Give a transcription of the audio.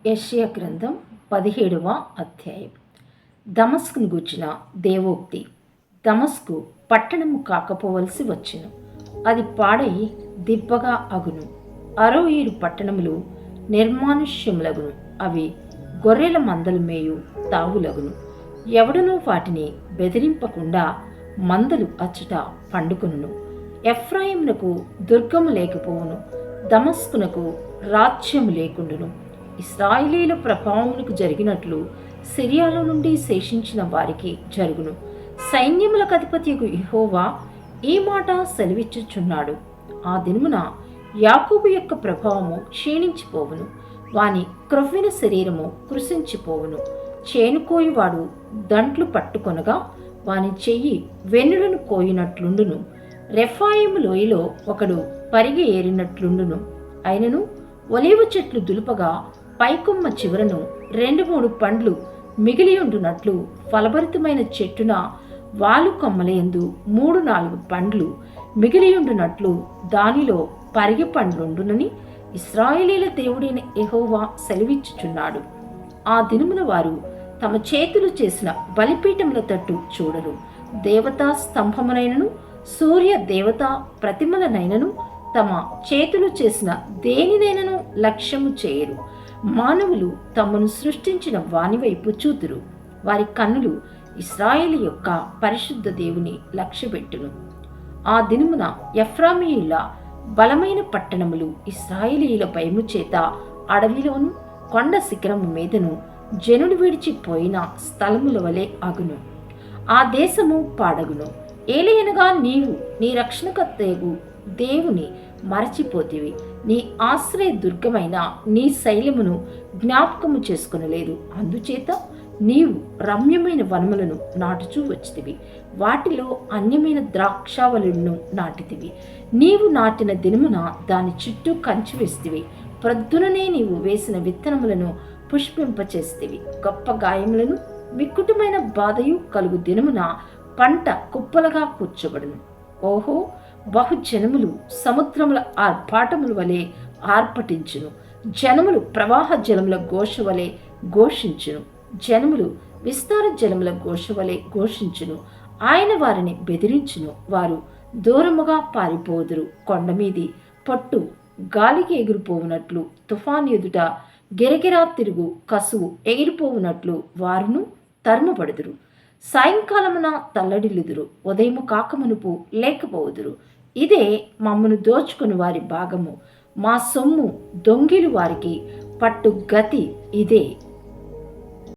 యెషయా గ్రంథం 17వ అధ్యాయం. దమస్కును గూర్చిన దేవోక్తి. దమస్కు పట్టణము కాకపోవలసి వచ్చును, అది పాడై దిబ్బగా అగును. 67 పట్టణములు నిర్మానుష్యములగును, అవి గొర్రెల మందలు మేయు తావులగును. ఎవడనూ వాటిని బెదిరింపకుండా మందలు అచ్చట పండుకొనును. ఎఫ్రాయిమునకు దుర్గము లేకపోవును, దమస్కునకు రాజ్యము లేకుండును. ఇశ్రాయేలీల ప్రభావమునకు జరిగినట్లు సిరియాలో నుండి శేషించిన వారికి జరుగును. సైన్యములకు అధిపతియగు యెహోవా ఈ మాట సెలవిచ్చుచున్నాడు. ఆ దినమున యాకోబు యొక్క ప్రభావము క్షీణించిపోవును, వాని క్రొవ్విన శరీరము కృశించిపోవును. చేనుకోయివాడు దంట్లు పట్టుకొనగా వాని చెయ్యి వెన్నులను కోయినట్లుండును. రెఫాయిము లోయలో ఒకడు పరిగె ఏరినట్లుండును. అయినను ఒలీవ చెట్లు దులుపగా పైకొమ్మ చివరను 2-3 పండ్లు మిగిలియుండునట్లు, ఫలభరితమైన చెట్టున వాలు కొమ్మలయందు 3-4 పండ్లు మిగిలియుండునట్లు దానిలో పరిగె పండ్లుండునని ఇశ్రాయేలీల దేవుడైన యెహోవా సెలవిచ్చుచున్నాడు. ఆ దినమున వారు తమ చేతులు చేసిన బలిపీఠముల తట్టు చూడరు. దేవతా స్తంభమునైనను సూర్య దేవతా ప్రతిమలనైనను తమ చేతులు చేసిన దేనినైనను లక్ష్యము చేయరు. మానవులు తమను సృష్టించిన వాని వైపు చూతురు. వారి కన్నులు ఇశ్రాయేలు యొక్క పరిశుద్ధ దేవుని లక్ష్యపెట్టును. ఆ దినమున ఎఫ్రామీయుల బలమైన పట్టణములు ఇశ్రాయేలీయుల భయము చేత అడవిలోను కొండ శిఖరము మీదను జనులు విడిచిపోయిన స్థలముల వలె అగును. ఆ దేశము పాడగును. ఏలయనగా నీవు నీ రక్షణకర్తయగు దేవుని మరచిపోతివి. నీ ఆశ్రయ దుర్గమైన నీ శైలమును జ్ఞాపకము చేసుకొనలేదు. అందుచేత నీవు రమ్యమైన వనములను నాటుచూ వచ్చితివి, వాటిలో అన్యమైన ద్రాక్షావళులను నాటితివి. నీవు నాటిన దినమున దాని చుట్టూ కంచి వేస్తివి. ప్రొద్దుననే నీవు వేసిన విత్తనములను పుష్పింపచేస్తివి. గొప్ప గాయములను మిక్కుటమైన బాధయు కలుగు దినమున పంట కుప్పలుగా కూర్చోబడును. ఓహో, బహుజనములు సముద్రముల ఆర్భాటముల వలె ఆర్భటించును. జనములు ప్రవాహ జలముల ఘోష వలె ఘోషించును. జనములు విస్తార జలముల ఘోష వలె ఘోషించును. ఆయన వారిని బెదిరించును. వారు దూరముగా పారిపోదురు. కొండమీది పొట్టు గాలికి ఎగిరిపోవునట్లు, తుఫాను ఎదుట గిరగిరా తిరుగు కసువు ఎగిరిపోవునట్లు వారును తరుమబడుదురు. సాయంకాలమున తల్లడిల్లుదురు, ఉదయము కాకమునుపు లేకపోవుదురు. ఇదే మమ్మను దోచుకుని వారి భాగము, మా సొమ్ము దొంగిలు వారికి పట్టు గతి ఇదే.